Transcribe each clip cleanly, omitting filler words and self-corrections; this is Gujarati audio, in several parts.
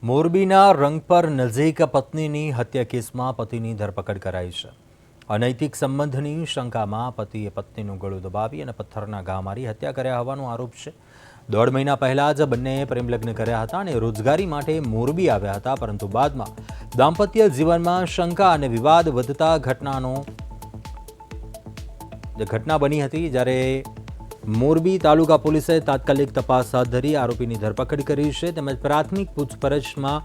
મોરબીના રંગપર નજીક પત્નીની હત્યા કેસમાં પતિની ધરપકડ કરાઈ છે। અનૈતિક સંબંધની શંકામાં પતિએ પત્નીનું ગળું દબાવી અને પથ્થરના ઘા મારી હત્યા કર્યા હોવાનો આરોપ છે। 1.5 મહિના પહેલા જ બંનેએ પ્રેમલગ્ન કર્યા હતા અને રોજગારી માટે મોરબી આવ્યા હતા, પરંતુ બાદમાં દાંપત્ય જીવનમાં શંકા અને વિવાદ વધતા ઘટના બની હતી, જ્યારે મોરબી તાલુકા પોલીસે તાત્કાલિક તપાસ હાથ ધરી આરોપીની ધરપકડ કરી છે। તેમજ પ્રાથમિક પૂછપરછમાં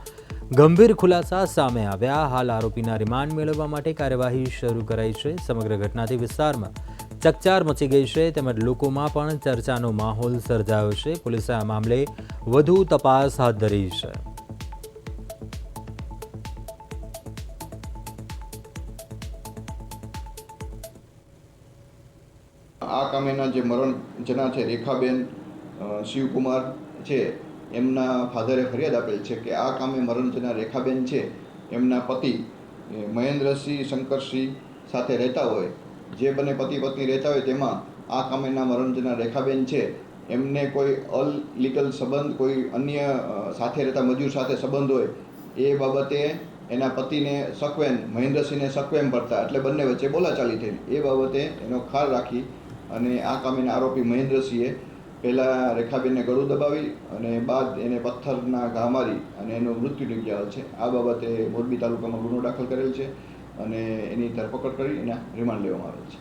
ગંભીર ખુલાસા સામે આવ્યા। હાલ આરોપીના રિમાન્ડ મેળવવા માટે કાર્યવાહી શરૂ કરાઈ છે। સમગ્ર ઘટનાથી વિસ્તારમાં ચકચાર મચી ગઈ છે, તેમજ લોકોમાં પણ ચર્ચાનો માહોલ સર્જાયો છે। પોલીસે આ મામલે વધુ તપાસ હાથ ધરી છે। આ કામેના જે મરણ જના છે રેખાબેન શિવકુમાર છે, એમના ફાધરે ફરિયાદ આપેલ છે કે આ કામે મરણ જના રેખાબેન છે એમના પતિ મહેન્દ્રસિંહ શંકરસિંહ સાથે રહેતા હોય। જે બંને પતિ પત્ની રહેતા હોય તેમાં આ કામેના મરણ જના રેખાબેન છે એમને કોઈ અનલીગલ સંબંધ, કોઈ અન્ય સાથે રહેતા મજૂર સાથે સંબંધ હોય એ બાબતે એના પતિને શકવેમ મહેન્દ્રસિંહને શકવેમ પડતા, એટલે બંને વચ્ચે બોલાચાલી થઈ। એ બાબતે એનો ખ્યાલ રાખી અને આ કામેના આરોપી મહેન્દ્રસિંહે પહેલાં રેખાબેનને ગળું દબાવી અને બાદ એને પથ્થરના ઘા મારી અને એનું મૃત્યુ નિપજાવેલ છે। આ બાબતે મોરબી તાલુકામાં ગુનો દાખલ કરેલ છે અને એની ધરપકડ કરી એના રિમાન્ડ લેવામાં આવેલ છે।